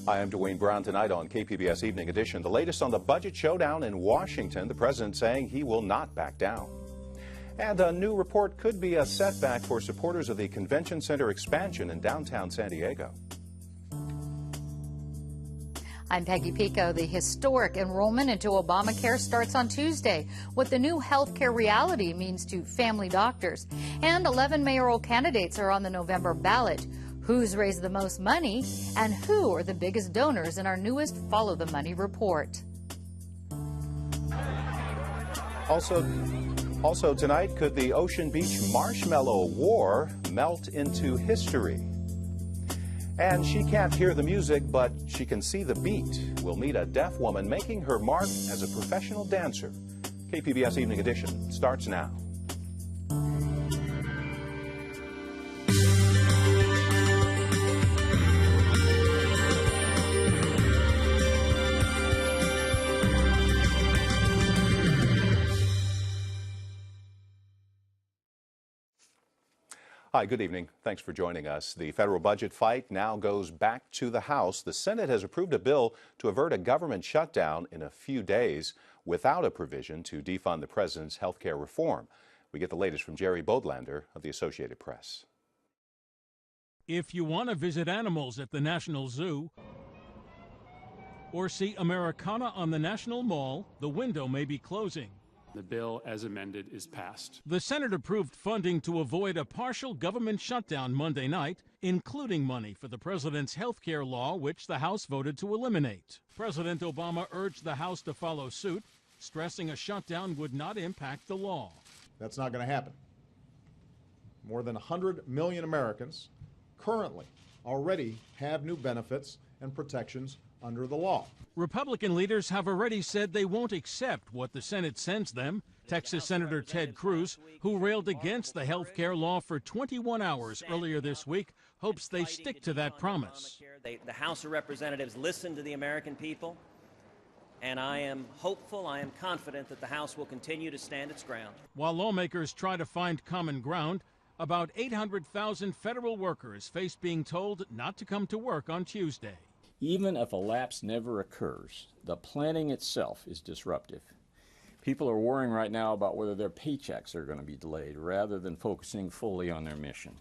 Hi, I'm Dwayne Brown. Tonight on KPBS Evening Edition, the latest on the budget showdown in Washington. The president saying he will not back down. And a new report could be a setback for supporters of the convention center expansion in downtown San Diego. I'm Peggy Pico. The historic enrollment into Obamacare starts on Tuesday. What the new health care reality means to family doctors. And 11 mayoral candidates are on the November ballot. Who's raised the most money and who are the biggest donors in our newest Follow the Money report. Also tonight, could the Ocean Beach Marshmallow War melt into history? And she can't hear the music, but she can see the beat. We'll meet a deaf woman making her mark as a professional dancer. KPBS Evening Edition starts now. Hi, good evening. Thanks for joining us. The federal budget fight now goes back to the House. The Senate has approved a bill to avert a government shutdown in a few days without a provision to defund the president's health care reform. We get the latest from Jerry Bodlander of the Associated Press. If you want to visit animals at the National Zoo or see Americana on the National Mall, the window may be closing. The bill, as amended, is passed. The Senate approved funding to avoid a partial government shutdown Monday night, including money for the president's health care law, which the House voted to eliminate. President Obama urged the House to follow suit, stressing a shutdown would not impact the law. That's not going to happen. More than 100 million Americans currently already have new benefits and protections under the law. Republican leaders have already said they won't accept what the Senate sends them. Texas Senator Ted Cruz, who railed against the health care law for 21 hours earlier this week, hopes they stick to that promise. The House of Representatives listened to the American people, and I am hopeful, I am confident that the House will continue to stand its ground. While lawmakers try to find common ground, about 800,000 federal workers face being told not to come to work on Tuesday. Even if a lapse never occurs, the planning itself is disruptive. People are worrying right now about whether their paychecks are going to be delayed rather than focusing fully on their mission.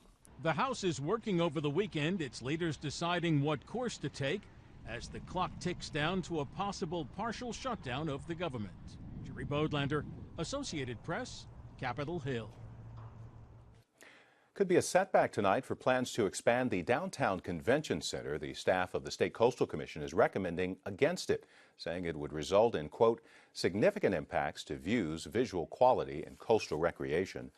The House is working over the weekend, its leaders deciding what course to take as the clock ticks down to a possible partial shutdown of the government. Jerry Bodlander, Associated Press, Capitol Hill. Could be a setback tonight for plans to expand the downtown convention center. The staff of the State Coastal Commission is recommending against it, saying it would result in, quote, significant impacts to views, visual quality, and coastal recreation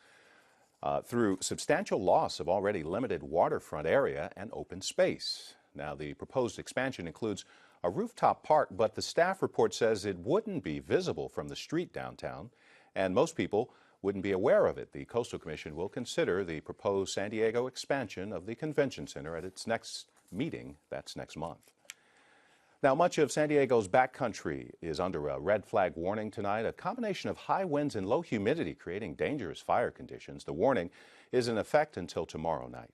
through substantial loss of already limited waterfront area and open space. Now, the proposed expansion includes a rooftop park, but the staff report says it wouldn't be visible from the street downtown, and most people wouldn't be aware of it. The Coastal Commission will consider the proposed San Diego expansion of the convention center at its next meeting. That's next month. Now, much of San Diego's backcountry is under a red flag warning tonight, a combination of high winds and low humidity creating dangerous fire conditions. The warning is in effect until tomorrow night.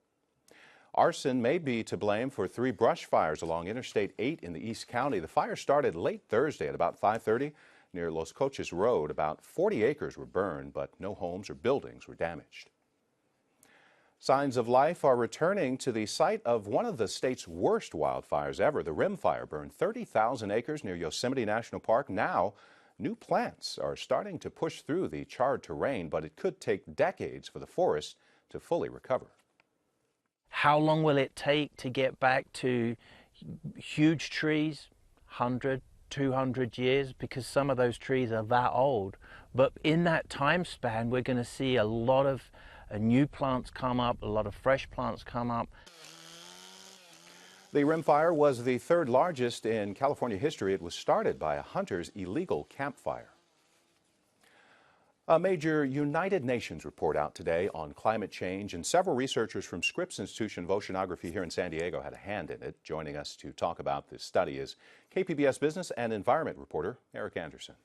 Arson may be to blame for 3 brush fires along Interstate 8 in the East County. The fire started late Thursday at about 5:30. Near Los Coches Road. About 40 acres were burned, but no homes or buildings were damaged. Signs of life are returning to the site of one of the state's worst wildfires ever. The Rim Fire burned 30,000 acres near Yosemite National Park. Now, new plants are starting to push through the charred terrain, but it could take decades for the forest to fully recover. How long will it take to get back to huge trees? 100, 200 years, because some of those trees are that old. But in that time span, we're going to see a lot of new plants come up, a lot of fresh plants come up. The Rim Fire was the 3rd largest in California history. It was started by a hunter's illegal campfire. A major United Nations report out today on climate change, and several researchers from Scripps Institution of Oceanography here in San Diego had a hand in it. Joining us to talk about this study is KPBS business and environment reporter Eric Anderson.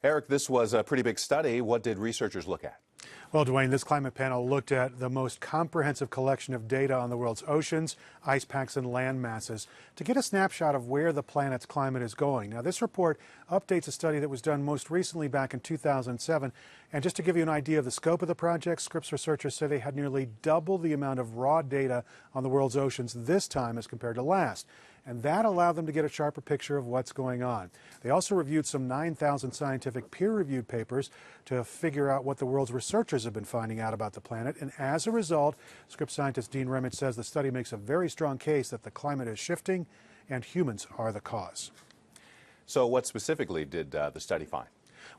Eric, this was a pretty big study. What did researchers look at? Well, Dwayne, this climate panel looked at the most comprehensive collection of data on the world's oceans, ice packs, and land masses to get a snapshot of where the planet's climate is going. Now, this report updates a study that was done most recently back in 2007. And just to give you an idea of the scope of the project, Scripps researchers say they had nearly double the amount of raw data on the world's oceans this time as compared to last. And that allowed them to get a sharper picture of what's going on. They also reviewed some 9,000 scientific peer-reviewed papers to figure out what the world's researchers have been finding out about the planet. And as a result, Scripps scientist Dean Remich says the study makes a very strong case that the climate is shifting and humans are the cause. So what specifically did the study find?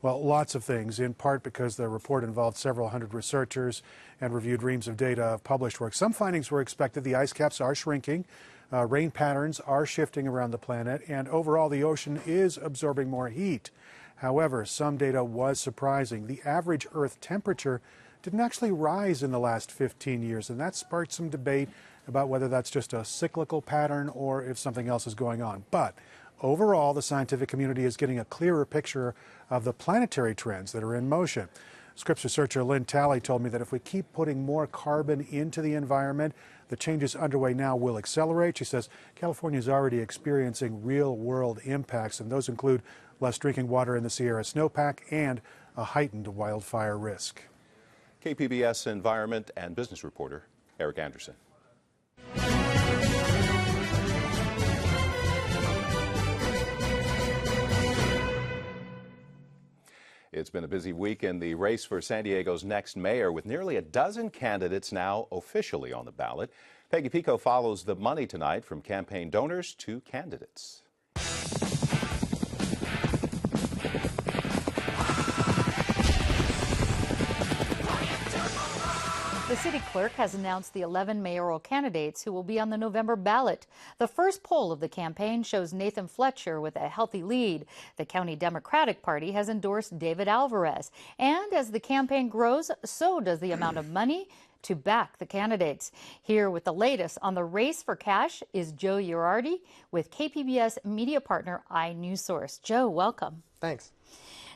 Well, lots of things, in part because the report involved several hundred researchers and reviewed reams of data of published work. Some findings were expected. The ice caps are shrinking. Rain patterns are shifting around the planet, and overall the ocean is absorbing more heat. However, some data was surprising. The average Earth temperature didn't actually rise in the last 15 years, and that sparked some debate about whether that's just a cyclical pattern or if something else is going on. But overall, the scientific community is getting a clearer picture of the planetary trends that are in motion. Scripps researcher Lynn Talley told me that if we keep putting more carbon into the environment, the changes underway now will accelerate. She says California is already experiencing real-world impacts, and those include less drinking water in the Sierra snowpack and a heightened wildfire risk. KPBS environment and business reporter Eric Anderson. It's been a busy week in the race for San Diego's next mayor, with nearly a dozen candidates now officially on the ballot. Peggy Pico follows the money tonight, from campaign donors to candidates. The city clerk has announced the 11 mayoral candidates who will be on the November ballot. The first poll of the campaign shows Nathan Fletcher with a healthy lead. The county Democratic Party has endorsed David Alvarez. And as the campaign grows, so does the amount of money to back the candidates. Here with the latest on the race for cash is Joe Girardi with KPBS media partner iNewsSource. Joe, welcome. Thanks.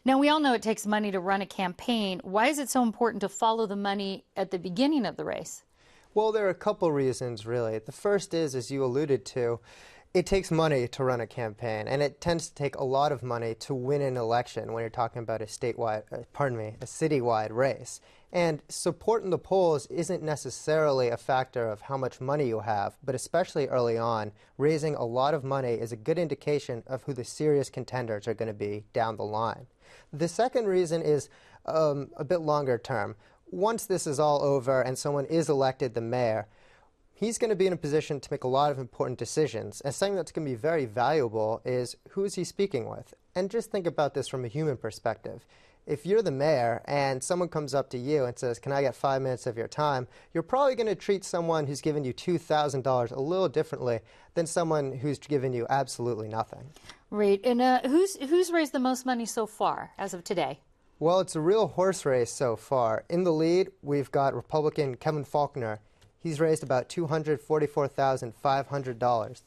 Now, we all know it takes money to run a campaign. Why is it so important to follow the money at the beginning of the race? Well, there are a couple reasons, really. The first is, as you alluded to, it takes money to run a campaign, and it tends to take a lot of money to win an election when you're talking about a citywide race. And support in the polls isn't necessarily a factor of how much money you have, but especially early on, raising a lot of money is a good indication of who the serious contenders are going to be down the line. The second reason is a bit longer term. Once this is all over and someone is elected the mayor, he's going to be in a position to make a lot of important decisions. And something that's going to be very valuable is who is he speaking with? And just think about this from a human perspective. If you're the mayor and someone comes up to you and says, "Can I get 5 minutes of your time?" you're probably going to treat someone who's given you $2,000 a little differently than someone who's given you absolutely nothing. Right. And who's raised the most money so far as of today? Well, it's a real horse race so far. In the lead, we've got Republican Kevin Faulconer. He's raised about $244,500.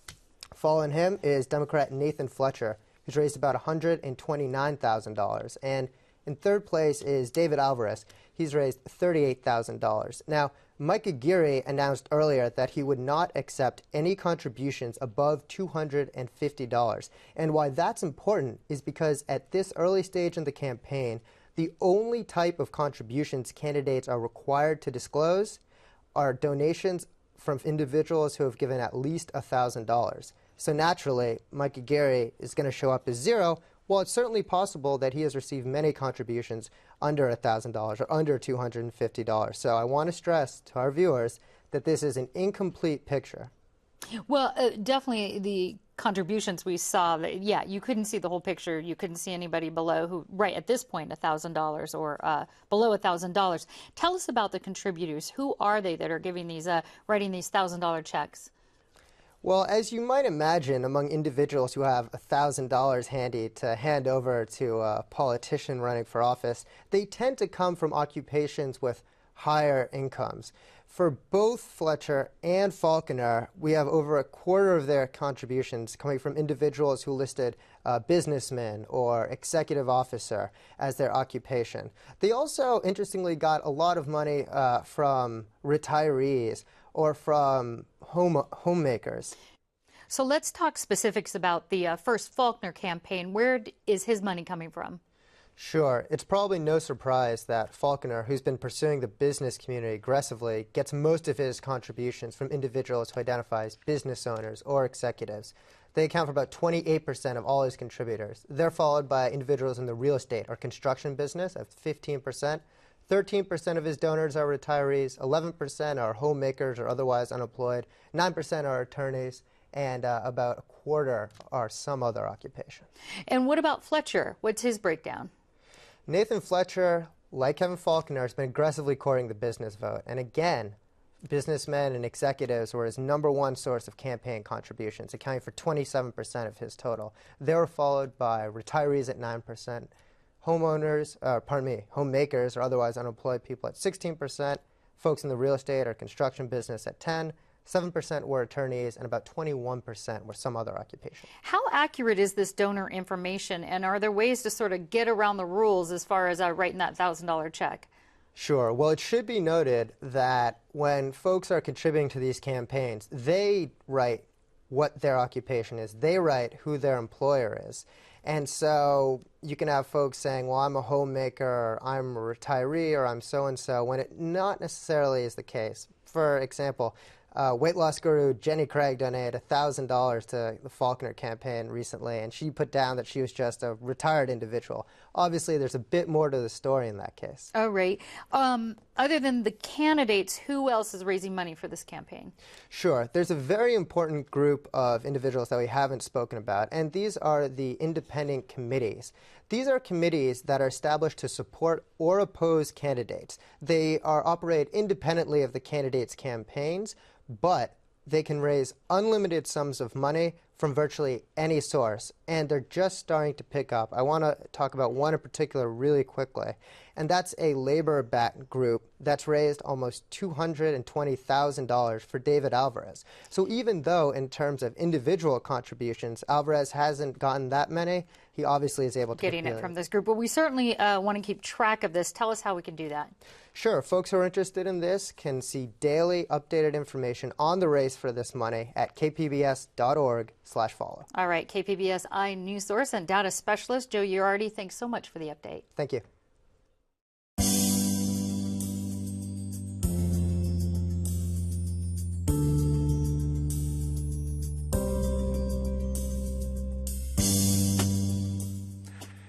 Following him is Democrat Nathan Fletcher, who's raised about $129,000. And in third place is David Alvarez. He's raised $38,000. Now, Mike Aguirre announced earlier that he would not accept any contributions above $250. And why that's important is because at this early stage in the campaign, the only type of contributions candidates are required to disclose are donations from individuals who have given at least $1,000. So naturally, Mike Aguirre is going to show up as zero. Well, it's certainly possible that he has received many contributions under $1,000 or under $250. So I want to stress to our viewers that this is an incomplete picture. Well, Definitely the contributions we saw, yeah, you couldn't see the whole picture. You couldn't see anybody below who, right at this point, $1,000 or below $1,000. Tell us about the contributors. Who are they that are giving these, writing these $1,000 checks? Well, as you might imagine, among individuals who have $1,000 handy to hand over to a politician running for office, they tend to come from occupations with higher incomes. For both Fletcher and Faulconer, we have over a quarter of their contributions coming from individuals who listed businessman or executive officer as their occupation. They also, interestingly, got a lot of money from retirees or from homemakers. So let's talk specifics about the first Faulconer campaign. Where is his money coming from? Sure. It's probably no surprise that Faulconer, who's been pursuing the business community aggressively, gets most of his contributions from individuals who identify as business owners or executives. They account for about 28% of all his contributors. They're followed by individuals in the real estate or construction business at 15%. 13% of his donors are retirees, 11% are homemakers or otherwise unemployed, 9% are attorneys, and about a quarter are some other occupation. And what about Fletcher? What's his breakdown? Nathan Fletcher, like Kevin Faulconer, has been aggressively courting the business vote. And again, businessmen and executives were his nomineone source of campaign contributions, accounting for 27% of his total. They were followed by retirees at 9%, homemakers or otherwise unemployed people at 16%, folks in the real estate or construction business at 10%, 7% were attorneys, and about 21% were some other occupation. How accurate is this donor information, and are there ways to sort of get around the rules as far as writing that $1,000 check? Sure. Well, it should be noted that when folks are contributing to these campaigns, they write what their occupation is. They write who their employer is. And so you can have folks saying, well, I'm a homemaker, or I'm a retiree, or I'm so-and-so, when it not necessarily is the case. For example, weight loss guru Jenny Craig donated $1,000 to the Faulconer campaign recently, and she put down that she was just a retired individual. Obviously, there's a bit more to the story in that case. Oh, right. Other than the candidates, who else is raising money for this campaign? Sure. There's a very important group of individuals that we haven't spoken about, and these are the independent committees. These are committees that are established to support or oppose candidates. They operate independently of the candidates' campaigns, but they can raise unlimited sums of money from virtually any source, and they're just starting to pick up. I want to talk about one in particular really quickly, and that's a labor-backed group that's raised almost $220,000 for David Alvarez. So even though in terms of individual contributions, Alvarez hasn't gotten that many, he obviously is able to get it from this group. But we certainly want to keep track of this. Tell us how we can do that. Sure. Folks who are interested in this can see daily updated information on the race for this money at kpbs.org/follow. All right. KPBS news source and data specialist Joe Girardi, thanks so much for the update. Thank you.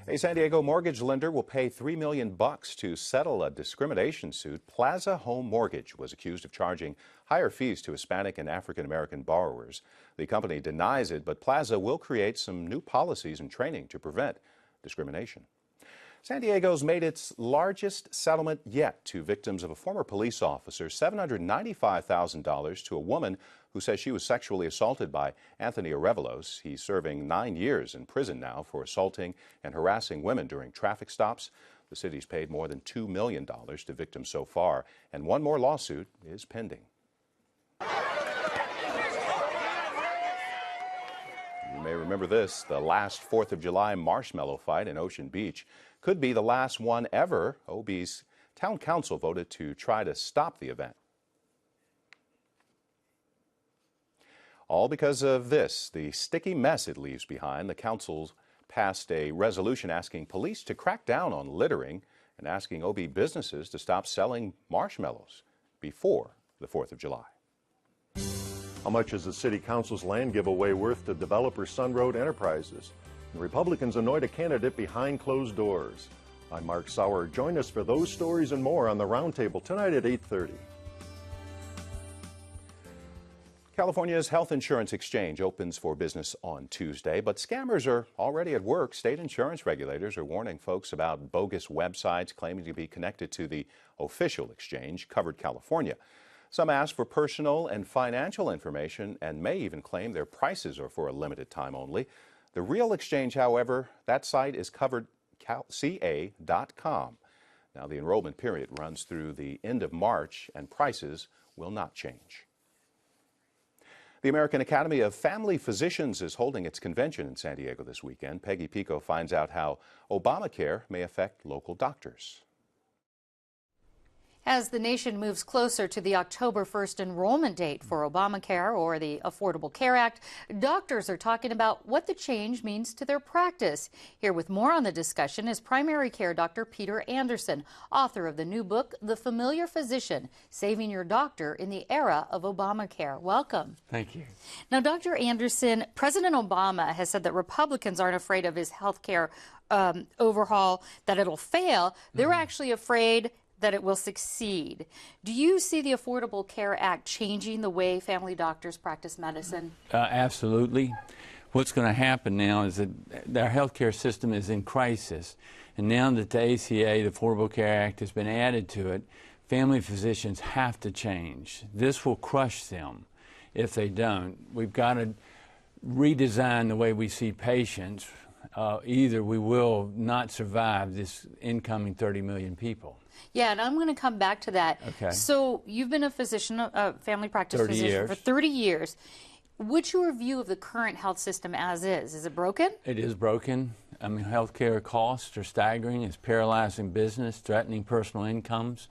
A San Diego mortgage lender will pay $3 million to settle a discrimination suit. Plaza Home Mortgage was accused of charging higher fees to Hispanic and African American borrowers. The company denies it, but Plaza will create some new policies and training to prevent discrimination. San Diego's made its largest settlement yet to victims of a former police officer, $795,000 to a woman who says she was sexually assaulted by Anthony Arevalos. He's serving 9 years in prison now for assaulting and harassing women during traffic stops. The city's paid more than $2 million to victims so far, and one more lawsuit is pending. You may remember this, the last 4th of July marshmallow fight in Ocean Beach could be the last one ever. OB's town council voted to try to stop the event. All because of this, the sticky mess it leaves behind. The council passed a resolution asking police to crack down on littering and asking OB businesses to stop selling marshmallows before the 4th of July. How much is the City Council's land giveaway worth to developer Sunroad Enterprises? The Republicans anoint a candidate behind closed doors. I'm Mark Sauer. Join us for those stories and more on the Roundtable tonight at 8:30. California's health insurance exchange opens for business on Tuesday, but scammers are already at work. State insurance regulators are warning folks about bogus websites claiming to be connected to the official exchange, Covered California. Some ask for personal and financial information and may even claim their prices are for a limited time only. The real exchange, however, that site is coveredca.com. Now, the enrollment period runs through the end of March, and prices will not change. The American Academy of Family Physicians is holding its convention in San Diego this weekend. Peggy Pico finds out how Obamacare may affect local doctors. As the nation moves closer to the October 1st enrollment date for Obamacare or the Affordable Care Act, doctors are talking about what the change means to their practice. Here with more on the discussion is primary care Dr. Peter Anderson, author of the new book, The Familiar Physician, Saving Your Doctor in the Era of Obamacare. Welcome. Thank you. Now, Dr. Anderson, President Obama has said that Republicans aren't afraid of his health care overhaul, that it'll fail. They're actually afraid that it will succeed. Do you see the Affordable Care Act changing the way family doctors practice medicine? Absolutely. What's going to happen now is that our healthcare system is in crisis, and now that the ACA, the Affordable Care Act, has been added to it, family physicians have to change. This will crush them if they don't. We've got to redesign the way we see patients. Either we will not survive this incoming 30 million people. Yeah, and I'm going to come back to that. Okay. So you've been a physician, a family practice physician for 30 years. What's your view of the current health system as is? Is it broken? It is broken. I mean, healthcare costs are staggering. It's paralyzing business, threatening personal incomes.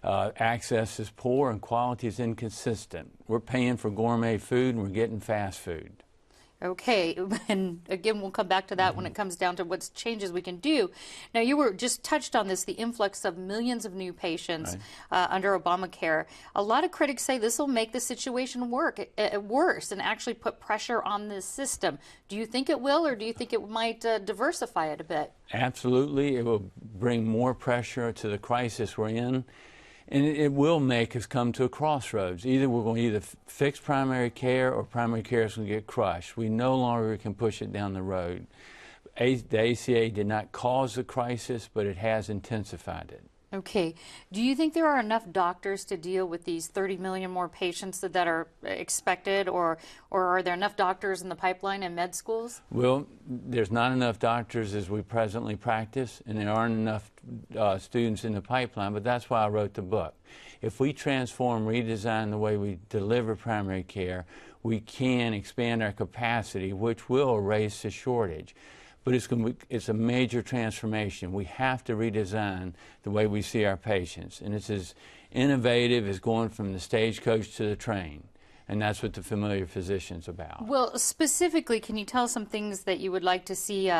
Access is poor and quality is inconsistent. We're paying for gourmet food and we're getting fast food. Okay, and again, we'll come back to that when it comes down to what changes we can do. Now, you were just touched on this, the influx of millions of new patients under Obamacare. A lot of critics say this will make the situation worse and actually put pressure on this system. Do you think it will, or do you think it might diversify it a bit? Absolutely. It will bring more pressure to the crisis we're in. And it will make us come to a crossroads. Either we're going to fix primary care or primary care is going to get crushed. We no longer can push it down the road. The ACA did not cause the crisis, but it has intensified it. Okay. Do you think there are enough doctors to deal with these 30 million more patients that are expected, or are there enough doctors in the pipeline in med schools? Well, there's not enough doctors as we presently practice, and there aren't enough students in the pipeline, but that's why I wrote the book. If we transform, redesign the way we deliver primary care, we can expand our capacity, which will erase the shortage. But it's a major transformation. We have to redesign the way we see our patients. And it's as innovative as going from the stagecoach to the train. And that's what the Familiar Physician's about. Well, specifically, can you tell us some things that you would like to see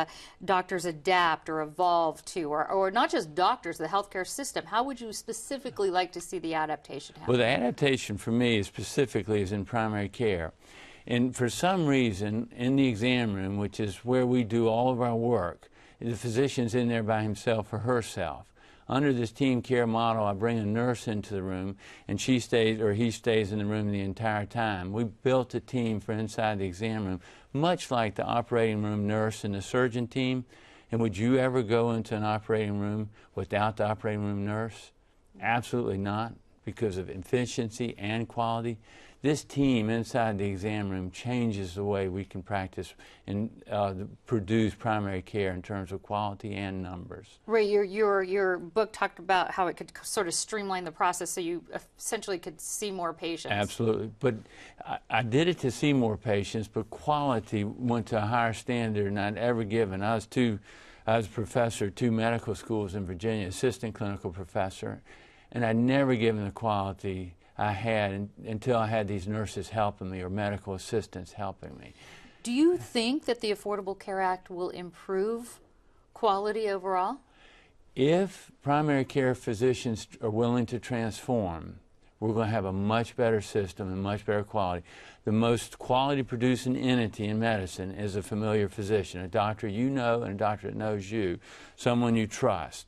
doctors adapt or evolve to, or not just doctors, the healthcare system? How would you specifically like to see the adaptation happen? Well, the adaptation for me specifically is in primary care. And for some reason, in the exam room, which is where we do all of our work, the physician's in there by himself or herself. Under this team care model, I bring a nurse into the room, and she stays or he stays in the room the entire time. We built a team for inside the exam room, much like the operating room nurse and the surgeon team. And would you ever go into an operating room without the operating room nurse? Absolutely not, because of efficiency and quality. This team inside the exam room changes the way we can practice and produce primary care in terms of quality and numbers. Ray, your book talked about how it could sort of streamline the process so you essentially could see more patients. Absolutely. But I did it to see more patients, but quality went to a higher standard than I'd ever given. I was a professor at 2 medical schools in Virginia, assistant clinical professor, and I'd never given the quality I had until I had these nurses helping me or medical assistants helping me. Do you think that the Affordable Care Act will improve quality overall? If primary care physicians are willing to transform, we're going to have a much better system and much better quality. The most quality producing entity in medicine is a familiar physician, a doctor you know and a doctor that knows you, someone you trust.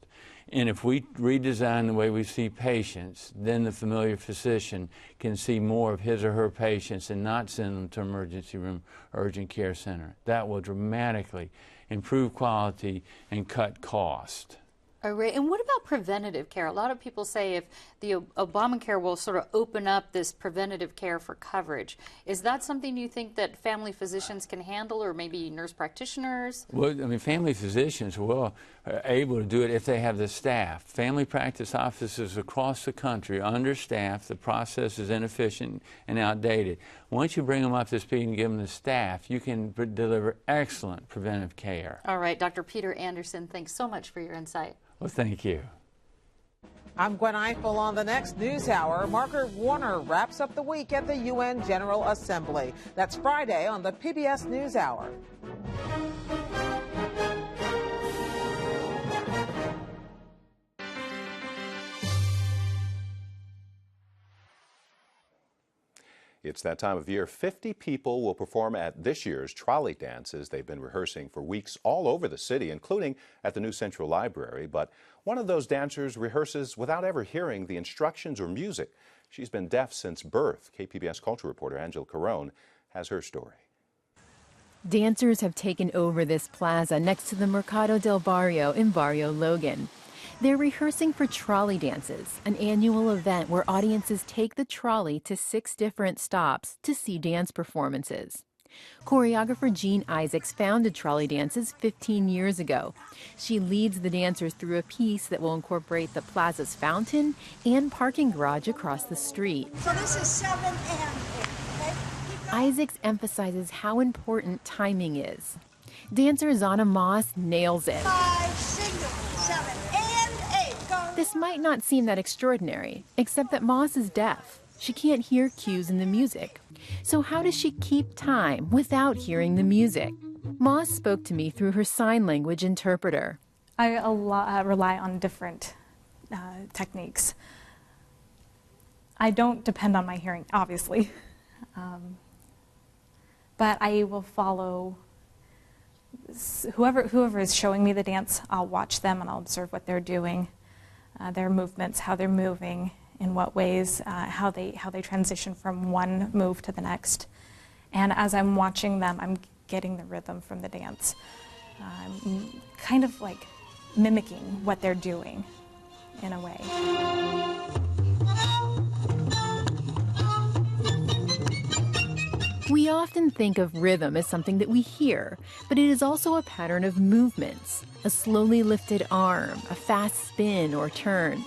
And if we redesign the way we see patients, then the familiar physician can see more of his or her patients and not send them to emergency room or urgent care center. That will dramatically improve quality and cut cost. All right. And what about preventative care? A lot of people say if the Obamacare will sort of open up this preventative care for coverage. Is that something you think that family physicians can handle, or maybe nurse practitioners? Well, I mean, family physicians are able to do it if they have the staff. Family practice offices across the country are understaffed. The process is inefficient and outdated. Once you bring them up to speed and give them the staff, you can deliver excellent preventive care. All right. Dr. Peter Anderson, thanks so much for your insight. Well, thank you. I'm Gwen Eiffel on the next News Hour. Margaret Warner wraps up the week at the UN General Assembly. That's Friday on the PBS News Hour. It's that time of year. 50 people will perform at this year's Trolley Dances. They've been rehearsing for weeks all over the city, including at the new Central Library. But one of those dancers rehearses without ever hearing the instructions or music. She's been deaf since birth. KPBS culture reporter Angela Carone has her story. Dancers have taken over this plaza next to the Mercado del Barrio in Barrio Logan. They're rehearsing for Trolley Dances, an annual event where audiences take the trolley to 6 different stops to see dance performances. Choreographer Jean Isaacs founded Trolley Dances 15 years ago. She leads the dancers through a piece that will incorporate the plaza's fountain and parking garage across the street. So this is 7 and 8, okay? Isaacs emphasizes how important timing is. Dancer Zana Moss nails it. 5 single, 7 and 8. Go. This might not seem that extraordinary, except that Moss is deaf. She can't hear cues in the music. So how does she keep time without hearing the music? Moss spoke to me through her sign language interpreter. I rely on different techniques. I don't depend on my hearing, obviously, but I will follow whoever is showing me the dance. I'll watch them and I'll observe what they're doing, their movements, how they're moving, in what ways, how they transition from one move to the next. And as I'm watching them, I'm getting the rhythm from the dance. I'm kind of like mimicking what they're doing in a way. We often think of rhythm as something that we hear, but it is also a pattern of movements, a slowly lifted arm, a fast spin or turn.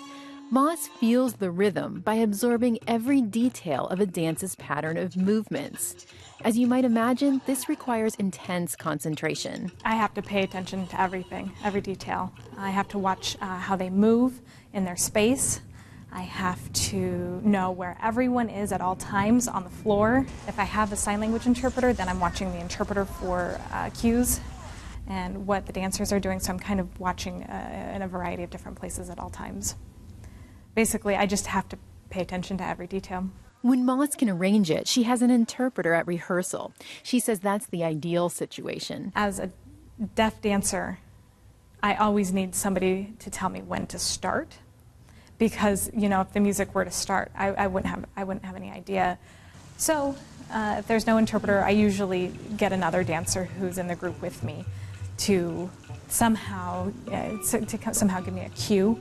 Moss feels the rhythm by absorbing every detail of a dance's pattern of movements. As you might imagine, this requires intense concentration. I have to pay attention to everything, every detail. I have to watch how they move in their space. I have to know where everyone is at all times on the floor. If I have a sign language interpreter, then I'm watching the interpreter for cues and what the dancers are doing, so I'm kind of watching in a variety of different places at all times. Basically, I just have to pay attention to every detail. When Moss can arrange it, she has an interpreter at rehearsal. She says that's the ideal situation. As a deaf dancer, I always need somebody to tell me when to start, because if the music were to start, I wouldn't have any idea. So if there's no interpreter, I usually get another dancer who's in the group with me to somehow give me a cue.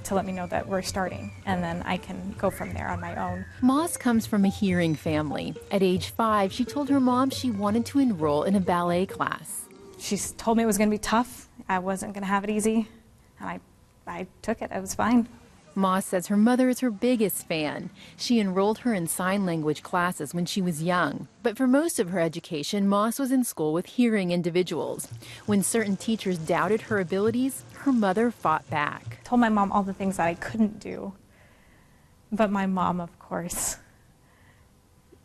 To let me know that we're starting, and then I can go from there on my own. Moss comes from a hearing family. At age 5, she told her mom she wanted to enroll in a ballet class. She told me it was going to be tough. I wasn't going to have it easy, and I took it. It was fine. Moss says her mother is her biggest fan. She enrolled her in sign language classes when she was young. But for most of her education, Moss was in school with hearing individuals. When certain teachers doubted her abilities, her mother fought back. Told my mom all the things that I couldn't do. But my mom, of course,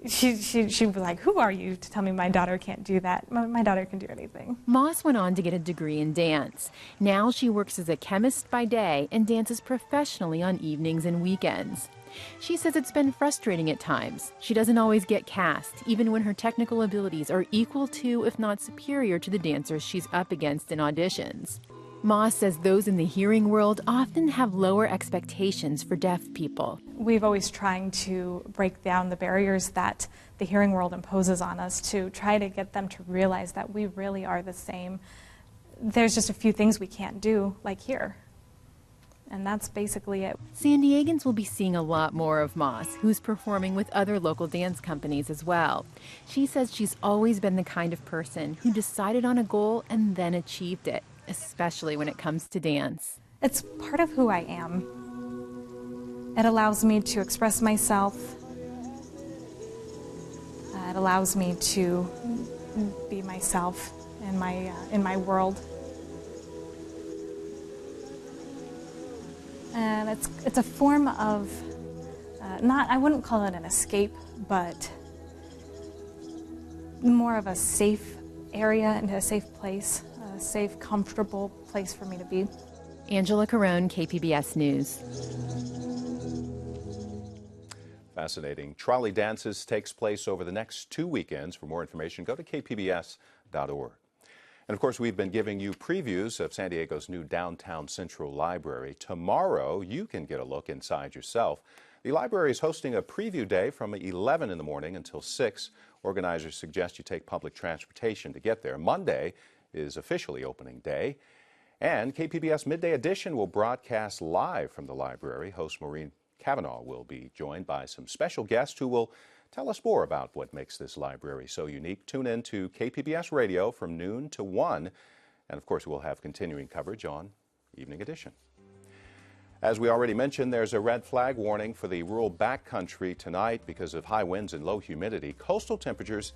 she was like, "Who are you to tell me my daughter can't do that? My daughter can do anything." Moss went on to get a degree in dance. Now she works as a chemist by day and dances professionally on evenings and weekends. She says it's been frustrating at times. She doesn't always get cast, even when her technical abilities are equal to, if not superior to, the dancers she's up against in auditions. Moss says those in the hearing world often have lower expectations for deaf people. We've always trying to break down the barriers that the hearing world imposes on us to try to get them to realize that we really are the same. There's just a few things we can't do, like hear. And that's basically it. San Diegans will be seeing a lot more of Moss, who's performing with other local dance companies as well. She says she's always been the kind of person who decided on a goal and then achieved it, especially when it comes to dance. It's part of who I am. It allows me to express myself. It allows me to be myself in my world. And it's a form of, I wouldn't call it an escape, but more of a safe area and a safe place, a safe, comfortable place for me to be. Angela Carone, KPBS News. Fascinating. Trolley Dances takes place over the next 2 weekends. For more information, go to kpbs.org. And of course, we've been giving you previews of San Diego's new Downtown Central Library. Tomorrow, you can get a look inside yourself. The library is hosting a preview day from 11 in the morning until 6. Organizers suggest you take public transportation to get there. Monday is officially opening day. And KPBS Midday Edition will broadcast live from the library. Host Maureen Cavanaugh will be joined by some special guests who will tell us more about what makes this library so unique. Tune in to KPBS Radio from noon to 1. And of course, we'll have continuing coverage on Evening Edition. As we already mentioned, there's a red flag warning for the rural backcountry tonight because of high winds and low humidity. Coastal temperatures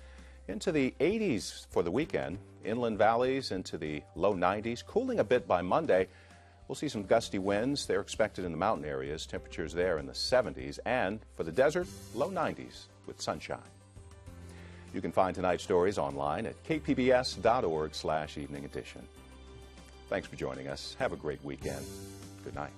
into the 80s for the weekend. Inland valleys into the low 90s. Cooling a bit by Monday. We'll see some gusty winds. They're expected in the mountain areas. Temperatures there in the 70s. And for the desert, low 90s with sunshine. You can find tonight's stories online at kpbs.org/evening edition. Thanks for joining us. Have a great weekend. Good night.